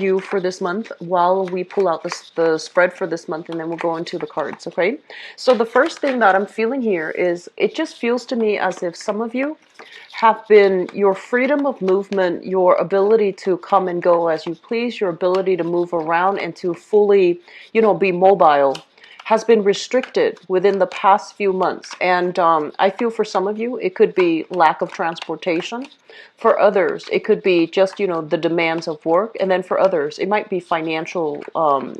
you for this month while we pull out the spread for this month, and then we'll go into the cards, okay? So the first thing that I'm feeling here is it just feels to me as if some of you have been, your freedom of movement, your ability to come and go as you please, your ability to move around and to fully, be mobile, has been restricted within the past few months. And I feel for some of you, it could be lack of transportation. For others, it could be just, the demands of work. And then for others, it might be financial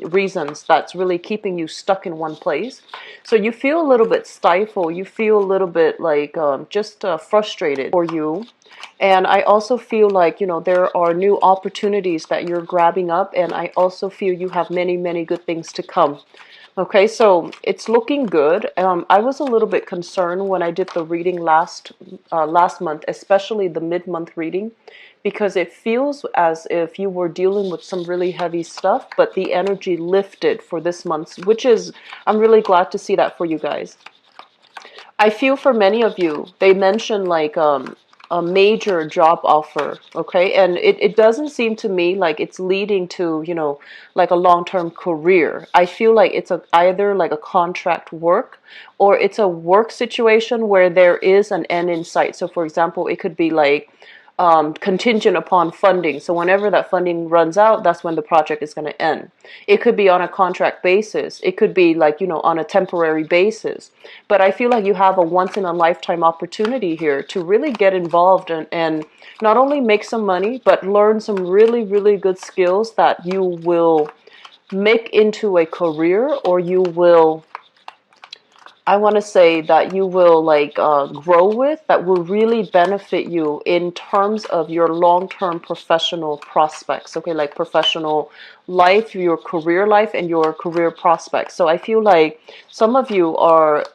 reasons that's really keeping you stuck in one place. So you feel a little bit stifled. You feel a little bit like just frustrated for you. And I also feel like, there are new opportunities that you're grabbing up. And I also feel you have many, many good things to come. Okay, so it's looking good. I was a little bit concerned when I did the reading last month, especially the mid-month reading, because it feels as if you were dealing with some really heavy stuff, but the energy lifted for this month, which is, I'm really glad to see that for you guys. I feel for many of you, they mentioned like a major job offer, okay? And it doesn't seem to me like it's leading to, like a long-term career. I feel like it's either like a contract work or it's a work situation where there is an end in sight. So for example, it could be like contingent upon funding. So whenever that funding runs out, that's when the project is going to end. It could be on a contract basis. It could be like, on a temporary basis. But I feel like you have a once in a lifetime opportunity here to really get involved and not only make some money, but learn some really, really good skills that you will make into a career, or you will, I want to say that you will like grow with, that will really benefit you in terms of your long-term professional prospects, okay, like professional life, your career life, and your career prospects. So I feel like some of you are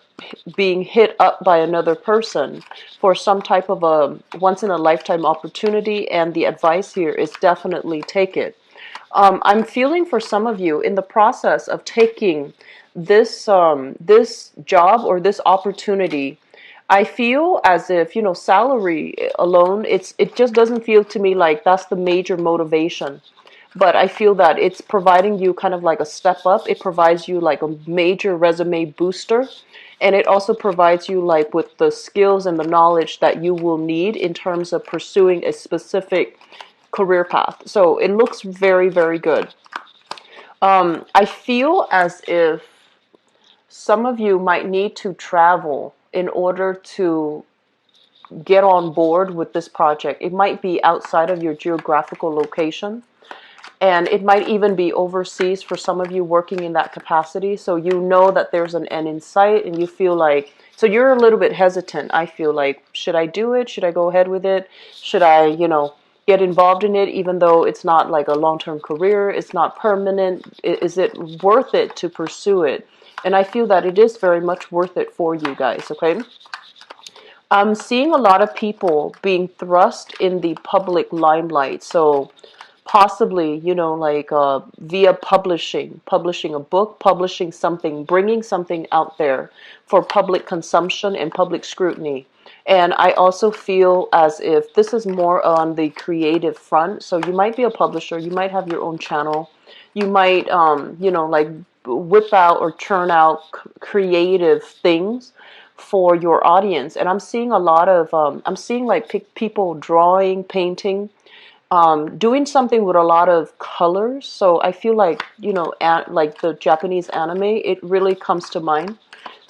being hit up by another person for some type of a once-in-a-lifetime opportunity, and the advice here is definitely take it. I'm feeling for some of you in the process of taking this job or this opportunity. I feel as if, salary alone, it just doesn't feel to me like that's the major motivation. But I feel that it's providing you kind of like a step up. It provides you like a major resume booster. And it also provides you like with the skills and the knowledge that you will need in terms of pursuing a specific career path. So it looks very, very good. I feel as if some of you might need to travel in order to get on board with this project. It might be outside of your geographical location, and it might even be overseas for some of you working in that capacity. So you know that there's an end in sight, and you feel like, so you're a little bit hesitant. I feel like, should I do it? Should I go ahead with it? Should I, get involved in it, even though it's not like a long-term career, it's not permanent? Is it worth it to pursue it? And I feel that it is very much worth it for you guys, okay? I'm seeing a lot of people being thrust in the public limelight. So possibly, like via publishing a book, publishing something, bringing something out there for public consumption and public scrutiny. And I also feel as if this is more on the creative front. So you might be a publisher, you might have your own channel, you might, like whip out or churn out creative things for your audience. And I'm seeing a lot of, I'm seeing like people drawing, painting, doing something with a lot of colors. So I feel like, like the Japanese anime, it really comes to mind.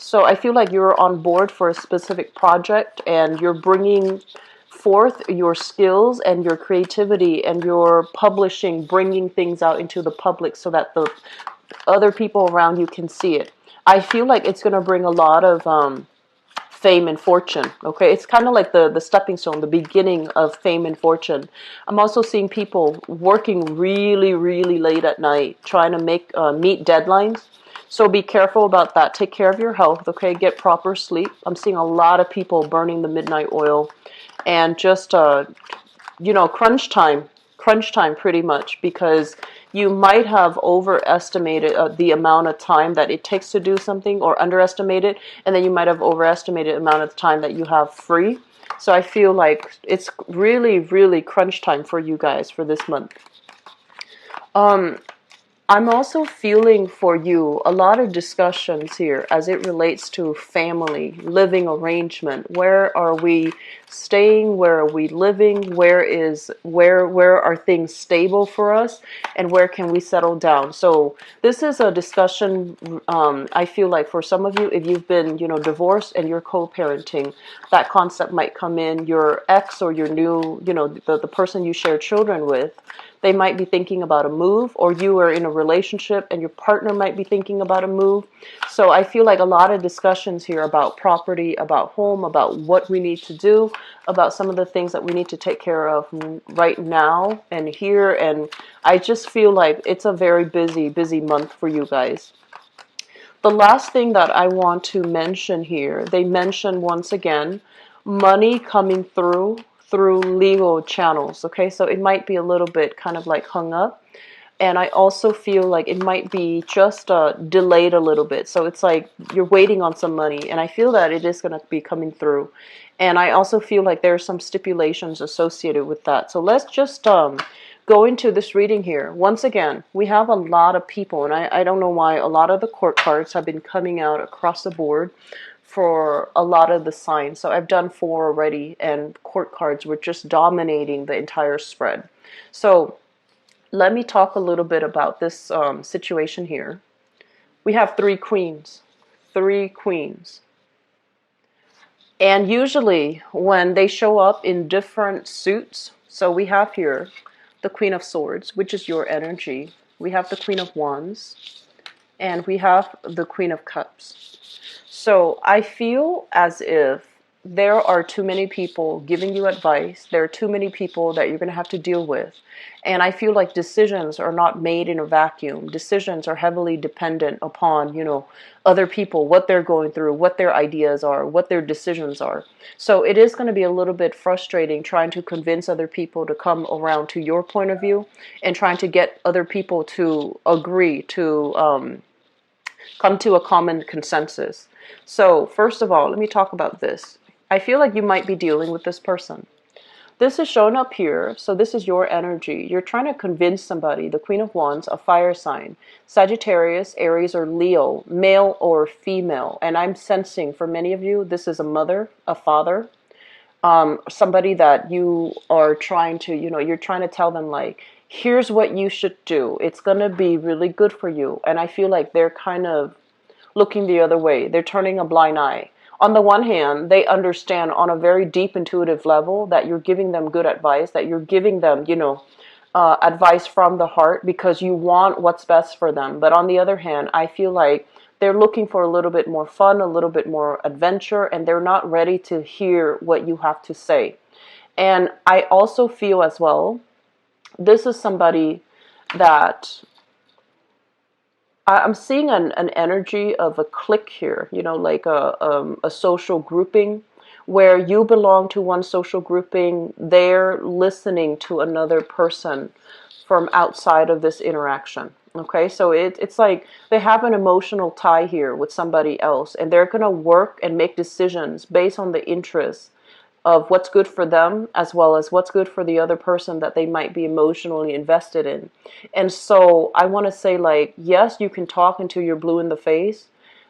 So I feel like you're on board for a specific project, and you're bringing forth your skills and your creativity and your publishing, bringing things out into the public so that the other people around you can see it. I feel like it's going to bring a lot of fame and fortune. Okay, it's kind of like the stepping stone, the beginning of fame and fortune. I'm also seeing people working really, really late at night trying to make meet deadlines. So be careful about that. Take care of your health, okay? Get proper sleep. I'm seeing a lot of people burning the midnight oil, and just crunch time pretty much, because you might have overestimated the amount of time that it takes to do something, or underestimated, and then you might have overestimated the amount of time that you have free. So I feel like it's really, really crunch time for you guys for this month. I'm also feeling for you a lot of discussions here as it relates to family, living arrangement. Where are we staying? Where are we living? Where are things stable for us? And where can we settle down? So this is a discussion, I feel like for some of you, if you've been, divorced and you're co-parenting, that concept might come in. Your ex or your new, the person you share children with, they might be thinking about a move, or you are in a relationship and your partner might be thinking about a move. So I feel like a lot of discussions here about property, about home, about what we need to do, about some of the things that we need to take care of right now and here. And I just feel like it's a very busy, busy month for you guys. The last thing that I want to mention here, they mention once again, money coming through legal channels. Okay, so it might be a little bit kind of like hung up. And I also feel like it might be just delayed a little bit. So it's like you're waiting on some money, and I feel that it is going to be coming through. And I also feel like there are some stipulations associated with that. So let's just go into this reading here. Once again, we have a lot of people, and I don't know why a lot of the court cards have been coming out across the board for a lot of the signs. So I've done 4 already, and court cards were just dominating the entire spread. So let me talk a little bit about this situation here. We have 3 queens. 3 queens. And usually when they show up in different suits, so we have here the Queen of Swords, which is your energy. We have the Queen of Wands, and we have the Queen of Cups. So I feel as if there are too many people giving you advice. There are too many people that you're going to have to deal with. And I feel like decisions are not made in a vacuum. Decisions are heavily dependent upon, other people, what they're going through, what their ideas are, what their decisions are. So it is going to be a little bit frustrating trying to convince other people to come around to your point of view and trying to get other people to agree to come to a common consensus. So first of all, let me talk about this. I feel like you might be dealing with this person. This is shown up here, so this is your energy. You're trying to convince somebody, the Queen of Wands, a fire sign, Sagittarius, Aries, or Leo, male or female. And I'm sensing for many of you, this is a mother, a father, somebody that you are trying to, you're trying to tell them like, here's what you should do. It's going to be really good for you. And I feel like they're kind of looking the other way. They're turning a blind eye. On the one hand, they understand on a very deep intuitive level that you're giving them good advice, that you're giving them, advice from the heart because you want what's best for them. But on the other hand, I feel like they're looking for a little bit more fun, a little bit more adventure, and they're not ready to hear what you have to say. And I also feel as well, this is somebody that I'm seeing an energy of a clique here, like a social grouping where you belong to one social grouping, they're listening to another person from outside of this interaction. Okay, so it's like they have an emotional tie here with somebody else, and they're going to work and make decisions based on the interests of what's good for them as well as what's good for the other person that they might be emotionally invested in. And so I want to say, like, yes, you can talk until you're blue in the face.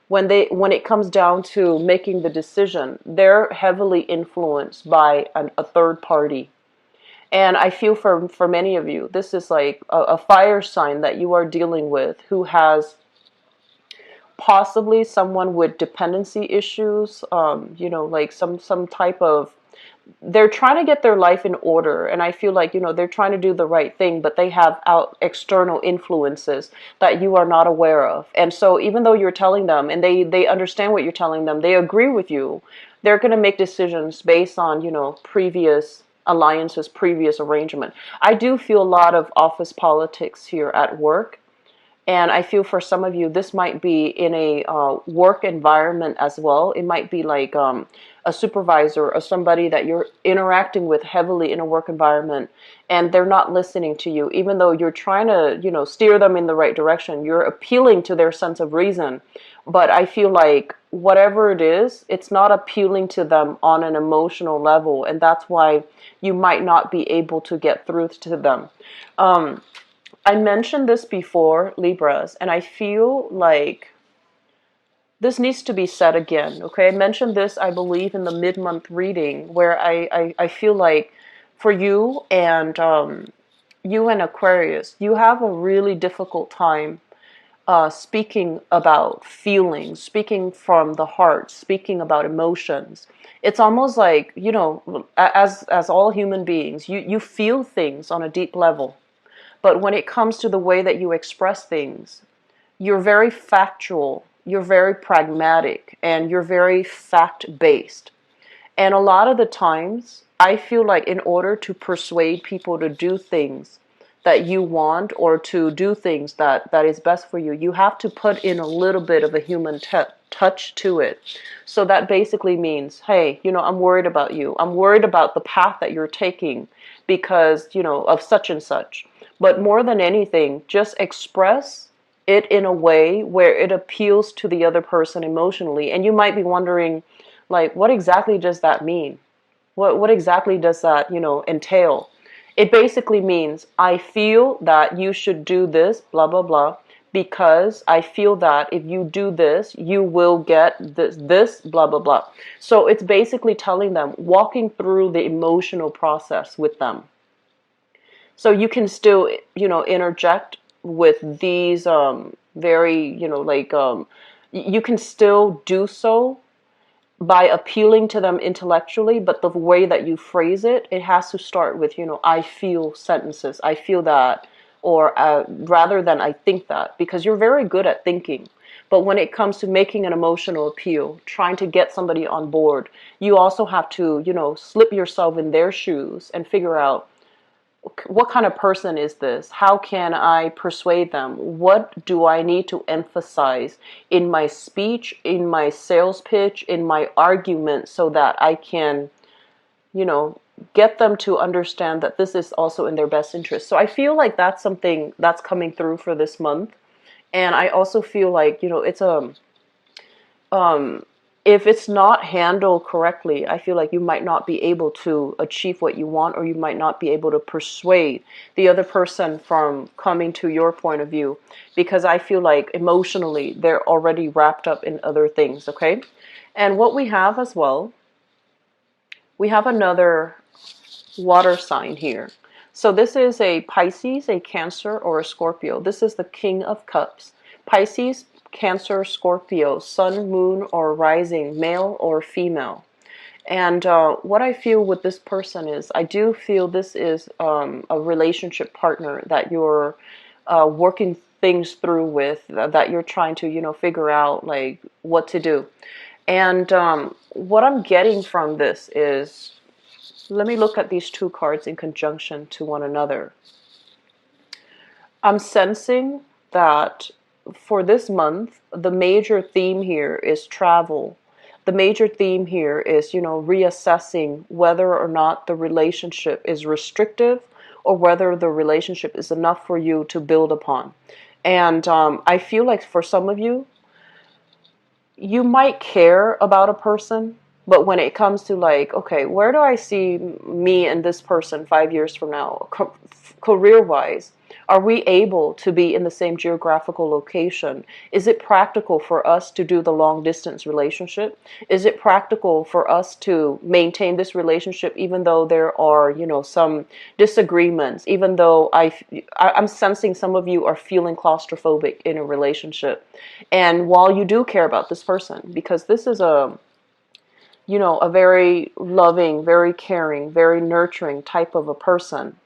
When it comes down to making the decision, they're heavily influenced by a third party. And I feel for many of you, this is like a fire sign that you are dealing with who has possibly someone with dependency issues, like some type of, they're trying to get their life in order, and I feel like they're trying to do the right thing, but they have out external influences that you are not aware of. And so even though you're telling them and they understand what you're telling them, they agree with you, they're going to make decisions based on previous alliances, previous arrangement. I do feel a lot of office politics here at work. And I feel for some of you, this might be in a work environment as well. It might be like a supervisor or somebody that you're interacting with heavily in a work environment, and they're not listening to you, even though you're trying to, steer them in the right direction. You're appealing to their sense of reason. But I feel like whatever it is, it's not appealing to them on an emotional level. And that's why you might not be able to get through to them. I mentioned this before, Libras, and I feel like this needs to be said again, okay? I mentioned this, I believe, in the mid-month reading, where I feel like for you and Aquarius, you have a really difficult time speaking about feelings, speaking from the heart, speaking about emotions. It's almost like, you know, as all human beings, you feel things on a deep level. But when it comes to the way that you express things, you're very factual, you're very pragmatic, and you're very fact-based. And a lot of the times, I feel like in order to persuade people to do things that you want, or to do things that is best for you, you have to put in a little bit of a human touch to it. So that basically means, hey, you know, I'm worried about you. I'm worried about the path that you're taking because, you know, of such and such. But more than anything, just express it in a way where it appeals to the other person emotionally. And you might be wondering, like, what exactly does that mean? What exactly does that, you know, entail? It basically means, I feel that you should do this, blah, blah, blah, because I feel that if you do this, you will get this, blah, blah, blah. So it's basically telling them, walking through the emotional process with them. So you can still, you know, interject with these very, you know, like, you can still do so by appealing to them intellectually, but the way that you phrase it, it has to start with, you know, I feel sentences. I feel that, or rather than I think that, because you're very good at thinking. But when it comes to making an emotional appeal, trying to get somebody on board, you also have to, you know, slip yourself in their shoes and figure out, what kind of person is this? How can I persuade them? What do I need to emphasize in my speech, in my sales pitch, in my argument, so that I can, you know, get them to understand that this is also in their best interest. So I feel like that's something that's coming through for this month. And I also feel like, you know, it's um, if it's not handled correctly, I feel like you might not be able to achieve what you want, or you might not be able to persuade the other person from coming to your point of view, because I feel like emotionally they're already wrapped up in other things, okay? And what we have as well, we have another water sign here. So this is a Pisces, a Cancer, or a Scorpio. This is the King of Cups. Pisces, Cancer, Scorpio, Sun, Moon, or Rising, male or female. And what I feel with this person is, I do feel this is a relationship partner that you're working things through with, that you're trying to, you know, figure out like what to do. And what I'm getting from this is, let me look at these two cards in conjunction to one another. I'm sensing that for this month, the major theme here is travel. The major theme here is, you know, reassessing whether or not the relationship is restrictive, or whether the relationship is enough for you to build upon. And I feel like for some of you, you might care about a person, but when it comes to like, okay, where do I see me and this person 5 years from now, career wise? Are we able to be in the same geographical location? Is it practical for us to do the long distance relationship? Is it practical for us to maintain this relationship even though there are, you know, some disagreements, even though I'm sensing some of you are feeling claustrophobic in a relationship. And while you do care about this person, because this is a, you know, a very loving, very caring, very nurturing type of a person,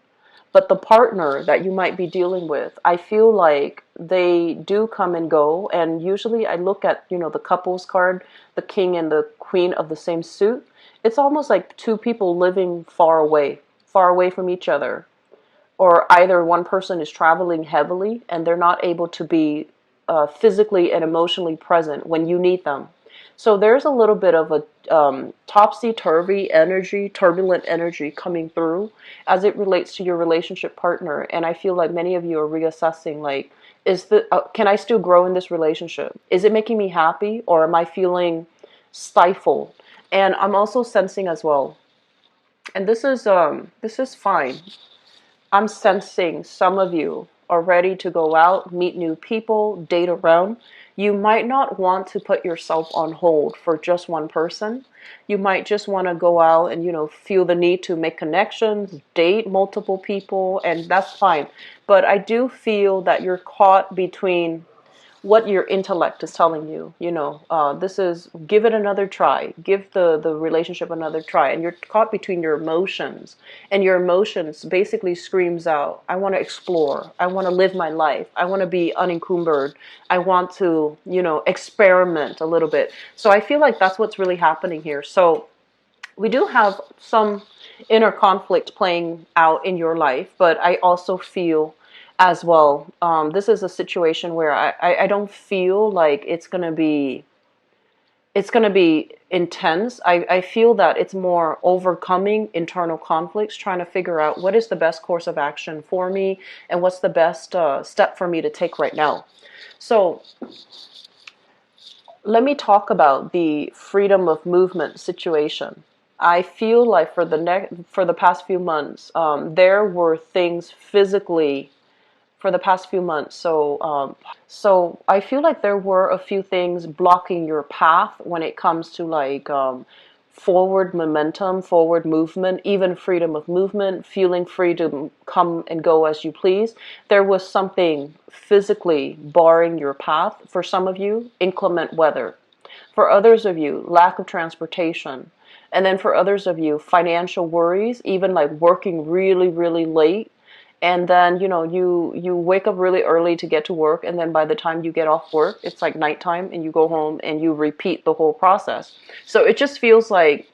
but the partner that you might be dealing with, I feel like they do come and go. And usually I look at, you know, the couples card, the king and the queen of the same suit. It's almost like two people living far away from each other. Or either one person is traveling heavily and they're not able to be physically and emotionally present when you need them. So there's a little bit of a topsy-turvy energy, turbulent energy coming through as it relates to your relationship partner. And I feel like many of you are reassessing, like, can I still grow in this relationship? Is it making me happy, or am I feeling stifled? And I'm also sensing as well, and this is fine. I'm sensing some of you are ready to go out, meet new people, date around, you might not want to put yourself on hold for just one person. You might just want to go out and, feel the need to make connections, date multiple people, and that's fine. But I do feel that you're caught between what your intellect is telling you. This is, give it another try, give the relationship another try, and you're caught between your emotions, and your emotions basically screams out, I want to explore, I want to live my life, I want to be unencumbered, I want to experiment a little bit. So I feel like that's what's really happening here. So we do have some inner conflict playing out in your life, but I also feel as well, this is a situation where I don't feel like it's gonna be intense. I feel that it's more overcoming internal conflicts, trying to figure out what is the best course of action for me and what's the best step for me to take right now. So let me talk about the freedom of movement situation. I feel like for the past few months, there were things physically for the past few months. So I feel like there were a few things blocking your path when it comes to like forward momentum, forward movement, even freedom of movement, feeling free to come and go as you please. There was something physically barring your path. For some of you, inclement weather. For others of you, lack of transportation. And then for others of you, financial worries, even like working really, really late. And then, you wake up really early to get to work. And then by the time you get off work, it's like nighttime and you go home and you repeat the whole process. So it just feels like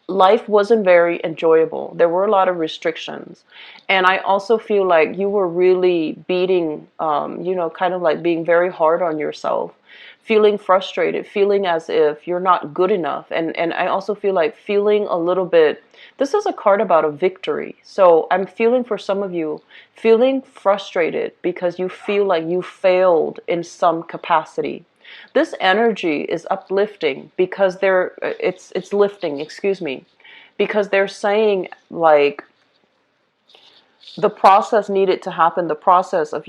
life wasn't very enjoyable. There were a lot of restrictions. And I also feel like you were really beating, kind of like being very hard on yourself, feeling frustrated, feeling as if you're not good enough. And I also feel like feeling a little bit, this is a card about a victory. So I'm feeling for some of you, feeling frustrated because you feel like you failed in some capacity. This energy is uplifting because it's lifting, excuse me, because they're saying like the process needed to happen, the process of,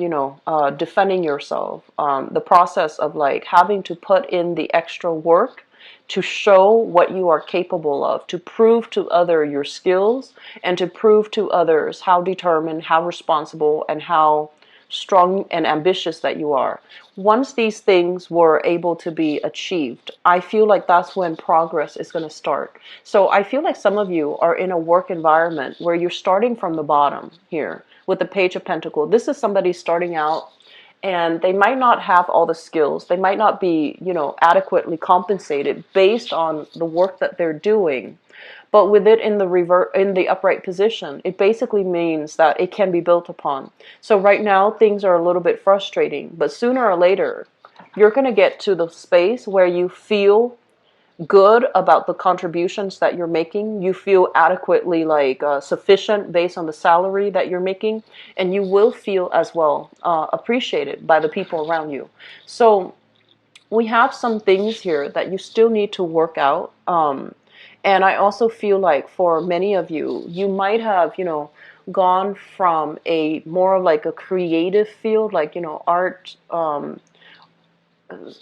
defending yourself, the process of like having to put in the extra work to show what you are capable of, to prove to others your skills and to prove to others how determined, how responsible, and how strong and ambitious that you are. Once these things were able to be achieved, I feel like that's when progress is going to start. So I feel like some of you are in a work environment where you're starting from the bottom here with the Page of Pentacles. This is somebody starting out and they might not have all the skills. They might not be, adequately compensated based on the work that they're doing. But with it in the upright position, it basically means that it can be built upon. So right now things are a little bit frustrating, but sooner or later you're going to get to the space where you feel good about the contributions that you're making. You feel adequately like sufficient based on the salary that you're making, and you will feel as well appreciated by the people around you. So we have some things here that you still need to work out. And I also feel like for many of you, you might have, gone from a more of like a creative field, like, art.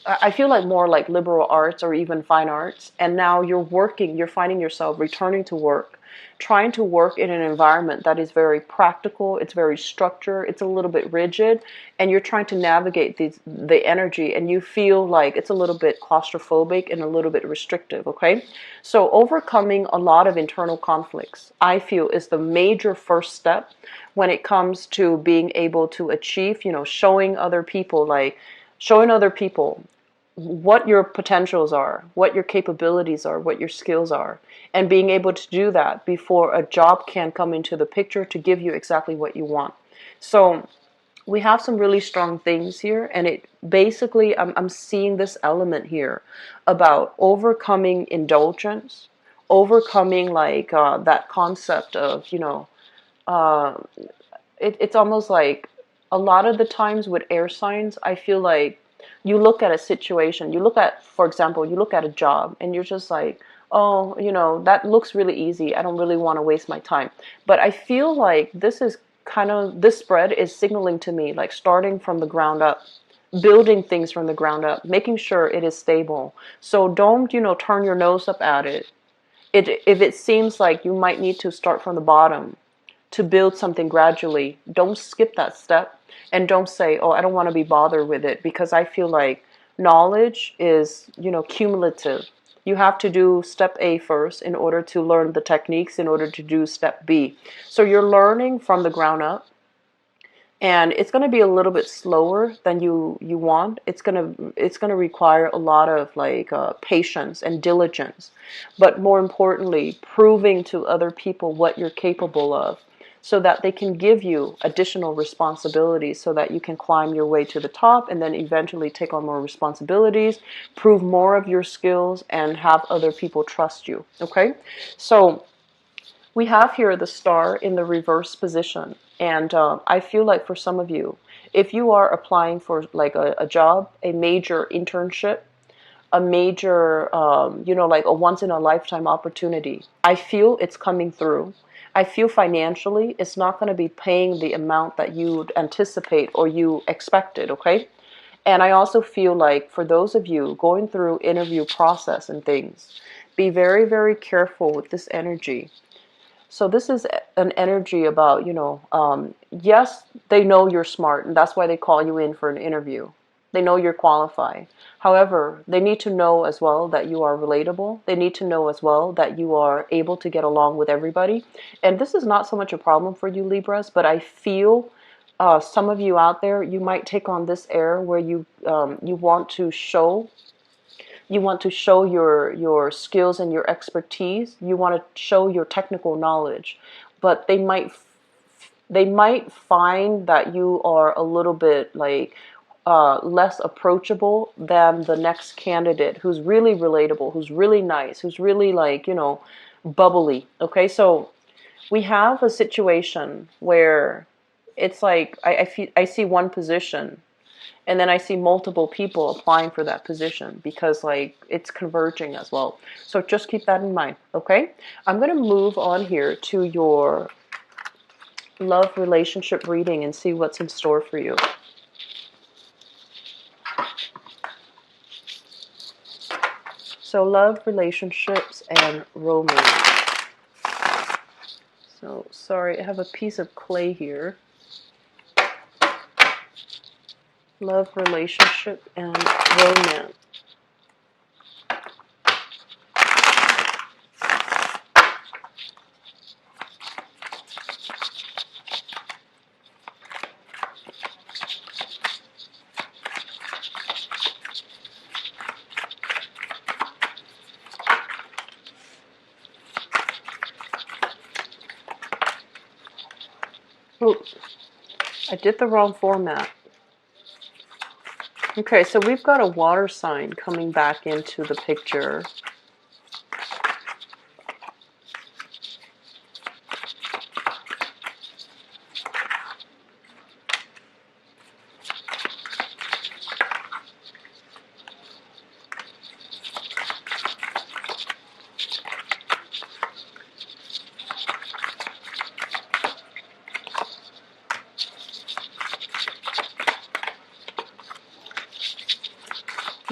I feel like more like liberal arts or even fine arts. And now you're finding yourself returning to work, trying to work in an environment that is very practical, it's very structured, it's a little bit rigid, and you're trying to navigate the energy, and you feel like it's a little bit claustrophobic and a little bit restrictive, okay? So overcoming a lot of internal conflicts, I feel, is the major first step when it comes to being able to achieve, showing other people what your potentials are, what your capabilities are, what your skills are, and being able to do that before a job can come into the picture to give you exactly what you want. So we have some really strong things here, and it basically, I'm seeing this element here about overcoming indulgence, overcoming like that concept of, it's almost like a lot of the times with air signs, I feel like you look at a situation, for example, you look at a job and you're just like, oh, that looks really easy. I don't really want to waste my time. But I feel like this is kind of, this spread is signaling to me like starting from the ground up, building things from the ground up, making sure it is stable. So don't, turn your nose up at it. If it seems like you might need to start from the bottom to build something gradually, don't skip that step, and don't say, oh, I don't want to be bothered with it, because I feel like knowledge is, cumulative. You have to do step A first in order to learn the techniques in order to do step B. So you're learning from the ground up, and it's going to be a little bit slower than you want. It's going to require a lot of like patience and diligence, but more importantly, proving to other people what you're capable of, so that they can give you additional responsibilities, so that you can climb your way to the top, and then eventually take on more responsibilities, prove more of your skills, and have other people trust you. Okay, so we have here the star in the reverse position. And I feel like for some of you, if you are applying for like a job, a major internship, a major, like a once in a lifetime opportunity, I feel it's coming through. I feel financially it's not going to be paying the amount that you anticipate or you expected, okay? And I also feel like for those of you going through interview process and things, be very, very careful with this energy. So this is an energy about, yes, they know you're smart, and that's why they call you in for an interview. They know you're qualified. However, they need to know as well that you are relatable. They need to know as well that you are able to get along with everybody. And this is not so much a problem for you, Libras, but I feel some of you out there, you might take on this air where you want to show. You want to show your skills and your expertise. You want to show your technical knowledge, but they might find that you are a little bit like less approachable than the next candidate, who's really relatable, who's really nice, who's really like bubbly. Okay, so we have a situation where it's like I see one position, and then I see multiple people applying for that position, because like it's converging as well. So just keep that in mind, okay? I'm going to move on here to your love relationship reading and see what's in store for you. So love, relationships, and romance. So sorry, I have a piece of clay here. Love, relationship, and romance. Oops, I did the wrong format. Okay, so we've got a water sign coming back into the picture.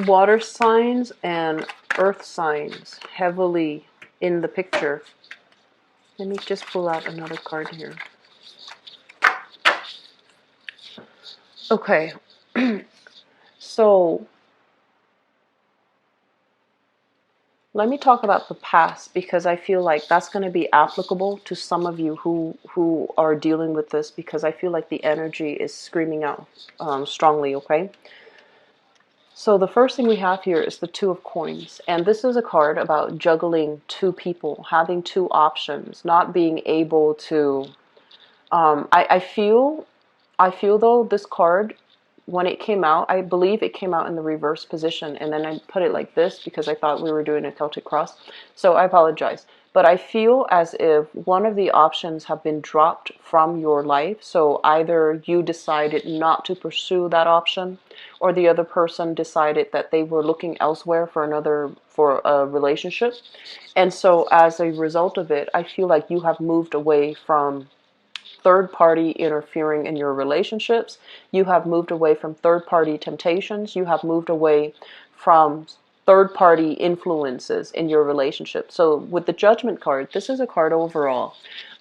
Water signs and earth signs heavily in the picture. Let me just pull out another card here. Okay, so let me talk about the past, because I feel like that's going to be applicable to some of you who are dealing with this, because I feel like the energy is screaming out strongly, okay? So the first thing we have here is the Two of Coins, and this is a card about juggling two people, having two options, not being able to. I feel though this card, when it came out, I believe it came out in the reverse position, and then I put it like this because I thought we were doing a Celtic cross. So I apologize. But I feel as if one of the options have been dropped from your life. So either you decided not to pursue that option, or the other person decided that they were looking elsewhere for a relationship. And so as a result of it, I feel like you have moved away from third party interfering in your relationships. You have moved away from third party temptations. You have moved away from third party influences in your relationship. So with the Judgment card, this is a card overall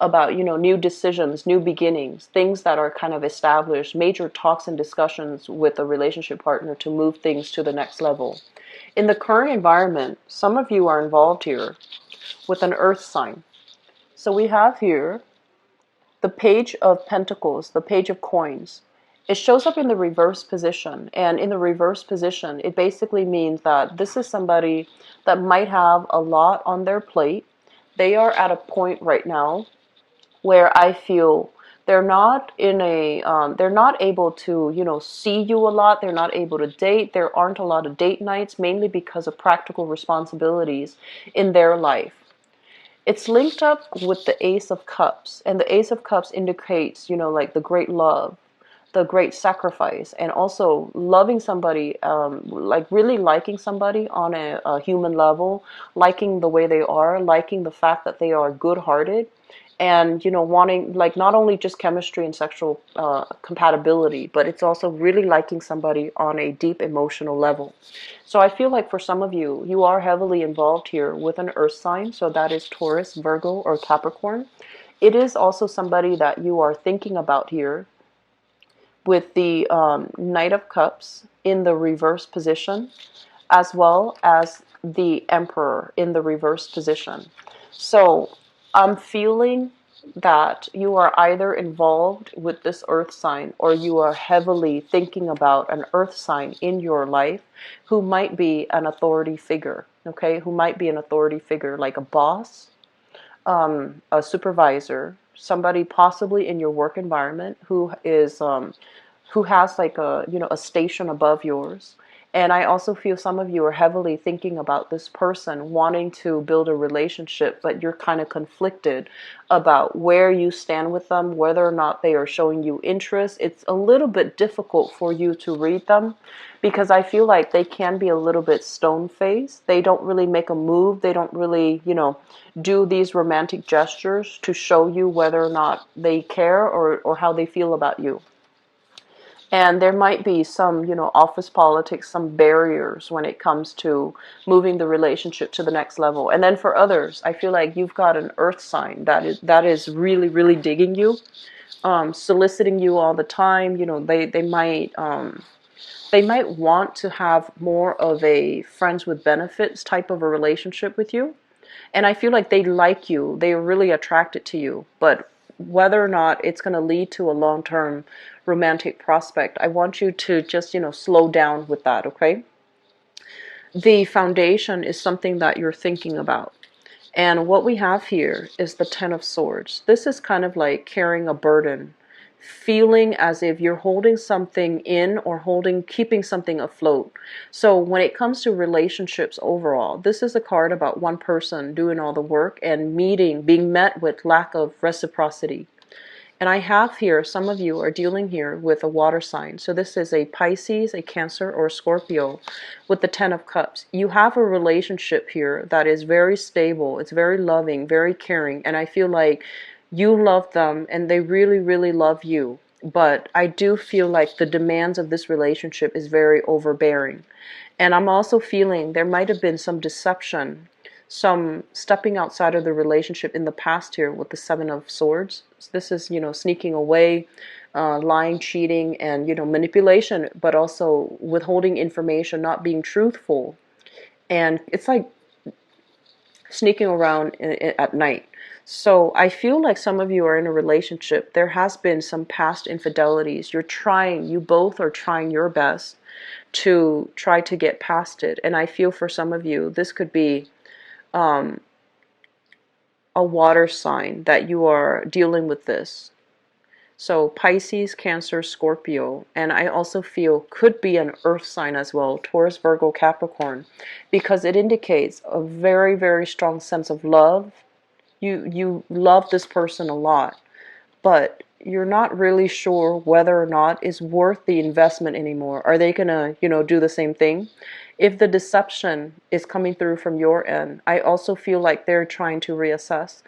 about, new decisions, new beginnings, things that are kind of established, major talks and discussions with a relationship partner to move things to the next level. In the current environment, some of you are involved here with an earth sign. So we have here the Page of Pentacles, the Page of Coins. It shows up in the reverse position. And in the reverse position, it basically means that this is somebody that might have a lot on their plate. They are at a point right now where I feel they're not they're not able to, see you a lot. They're not able to date. There aren't a lot of date nights, mainly because of practical responsibilities in their life. It's linked up with the Ace of Cups, and the Ace of Cups indicates, like the great love, the great sacrifice, and also loving somebody, like really liking somebody on a human level, liking the way they are, liking the fact that they are good-hearted, and wanting, like, not only just chemistry and sexual compatibility, but it's also really liking somebody on a deep emotional level. So I feel like for some of you, you are heavily involved here with an earth sign, so that is Taurus, Virgo, or Capricorn. It is also somebody that you are thinking about here with the Knight of Cups in the reverse position, as well as the Emperor in the reverse position. So I'm feeling that you are either involved with this earth sign, or you are heavily thinking about an earth sign in your life who might be an authority figure, okay? Who might be an authority figure, like a boss, a supervisor, somebody possibly in your work environment who is who has like a station above yours. And I also feel some of you are heavily thinking about this person, wanting to build a relationship, but you're kind of conflicted about where you stand with them, whether or not they are showing you interest. It's a little bit difficult for you to read them because I feel like they can be a little bit stone-faced. They don't really make a move. They don't really, do these romantic gestures to show you whether or not they care or how they feel about you. And there might be some, office politics, some barriers when it comes to moving the relationship to the next level. And then for others, I feel like you've got an earth sign that is really, really digging you, soliciting you all the time. They might want to have more of a friends with benefits type of a relationship with you. And I feel like they like you. They're really attracted to you. But whether or not it's going to lead to a long-term romantic prospect, I want you to just, slow down with that, okay? The foundation is something that you're thinking about. And what we have here is the Ten of Swords. This is kind of like carrying a burden, feeling as if you're holding something in or keeping something afloat. So when it comes to relationships overall, this is a card about one person doing all the work and being met with lack of reciprocity. And I have here, some of you are dealing here with a water sign. So this is a Pisces, a Cancer, or a Scorpio with the Ten of Cups. You have a relationship here that is very stable. It's very loving, very caring. And I feel like you love them and they really, really love you. But I do feel like the demands of this relationship is very overbearing. And I'm also feeling there might have been some deception, some stepping outside of the relationship in the past here with the Seven of Swords. This is, sneaking away, lying, cheating, and, manipulation, but also withholding information, not being truthful. And it's like sneaking around at night. So I feel like some of you are in a relationship. There has been some past infidelities. You both are trying your best to try to get past it. And I feel for some of you, this could be a water sign that you are dealing with this. So Pisces, Cancer, Scorpio, and I also feel could be an earth sign as well, Taurus, Virgo, Capricorn, because it indicates a very, very strong sense of love. You love this person a lot, but you're not really sure whether or not it's worth the investment anymore. Are they gonna, do the same thing? If the deception is coming through from your end, I also feel like they're trying to reassess.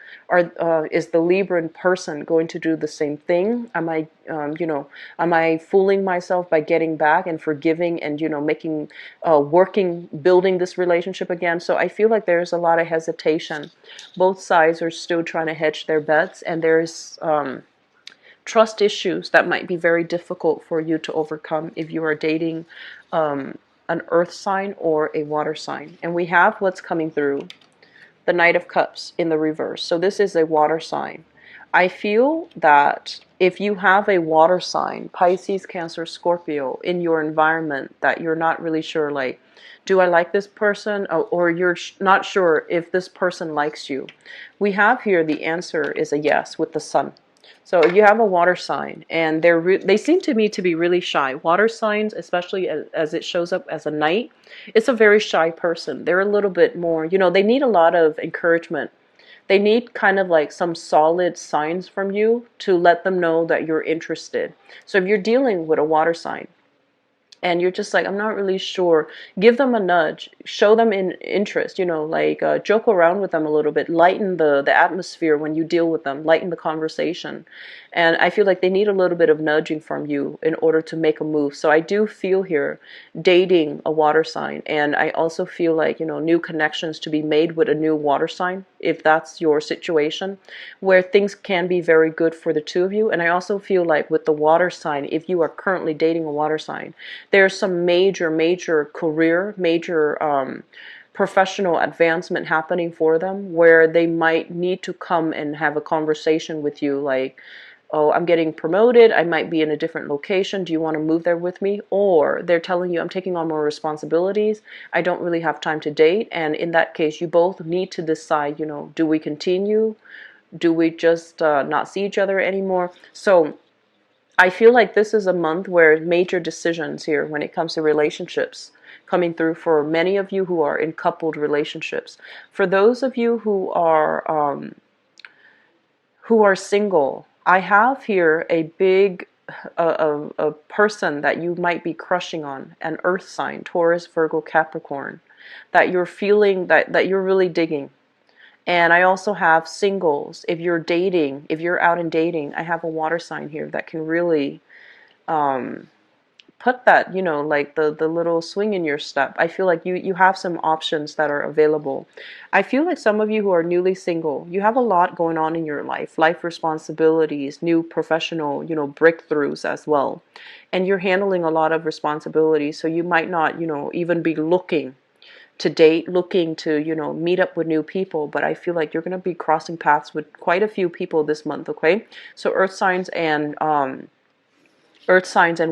Is the Libran person going to do the same thing? Am I fooling myself by getting back and forgiving and, making, working, building this relationship again? So I feel like there's a lot of hesitation. Both sides are still trying to hedge their bets, and there's trust issues that might be very difficult for you to overcome if you are dating an earth sign or a water sign. And we have what's coming through, the Knight of Cups in the reverse. So this is a water sign. I feel that if you have a water sign, Pisces, Cancer, Scorpio, in your environment that you're not really sure, like, do I like this person? Or you're not sure if this person likes you. We have here the answer is a yes with the Sun. So you have a water sign, and they seem to me to be really shy. Water signs, especially as it shows up as a knight, it's a very shy person. They're a little bit more, they need a lot of encouragement. They need kind of like some solid signs from you to let them know that you're interested. So if you're dealing with a water sign, and you're just like, I'm not really sure, give them a nudge, show them interest, joke around with them a little bit, lighten the atmosphere when you deal with them, lighten the conversation. And I feel like they need a little bit of nudging from you in order to make a move. So I do feel here dating a water sign, and I also feel like, new connections to be made with a new water sign, if that's your situation, where things can be very good for the two of you. And I also feel like with the water sign, if you are currently dating a water sign, there's some major career, major professional advancement happening for them, where they might need to come and have a conversation with you, like, oh, I'm getting promoted, I might be in a different location, do you want to move there with me? Or they're telling you, I'm taking on more responsibilities, I don't really have time to date. And in that case, you both need to decide, do we continue? Do we just not see each other anymore? So I feel like this is a month where major decisions here when it comes to relationships coming through for many of you who are in coupled relationships. For those of you who are single, I have here a big a person that you might be crushing on, an earth sign, Taurus, Virgo, Capricorn, that you're feeling that you're really digging. And I also have singles. If you're dating, if you're out and dating, I have a water sign here that can really put that, like the little swing in your step. I feel like you have some options that are available. I feel like some of you who are newly single, you have a lot going on in your life responsibilities, new professional, breakthroughs as well. And you're handling a lot of responsibilities, so you might not, even be looking to date, looking to, meet up with new people, but I feel like you're going to be crossing paths with quite a few people this month, okay? So earth signs and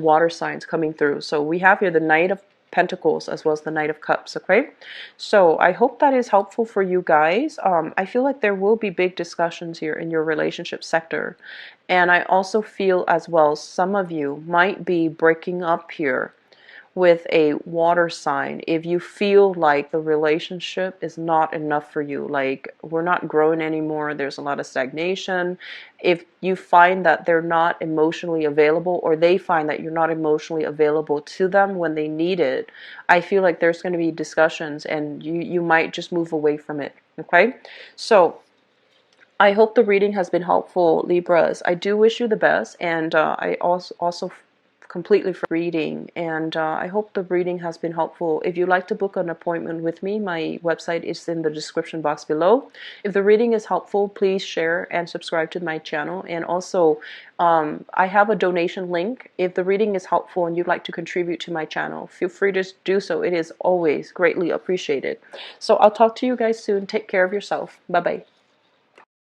water signs coming through. So we have here the Knight of Pentacles as well as the Knight of Cups, okay? So I hope that is helpful for you guys. I feel like there will be big discussions here in your relationship sector. And I also feel as well, some of you might be breaking up here with a water sign if you feel like the relationship is not enough for you, like we're not growing anymore, there's a lot of stagnation. If you find that they're not emotionally available, or they find that you're not emotionally available to them when they need it, I feel like there's going to be discussions and you might just move away from it, okay? So I hope the reading has been helpful, Libras. I do wish you the best, and I also completely for reading, and I hope the reading has been helpful. If you'd like to book an appointment with me, my website is in the description box below. If the reading is helpful, please share and subscribe to my channel. And also, I have a donation link. If the reading is helpful and you'd like to contribute to my channel, feel free to do so. It is always greatly appreciated. So I'll talk to you guys soon. Take care of yourself. Bye-bye.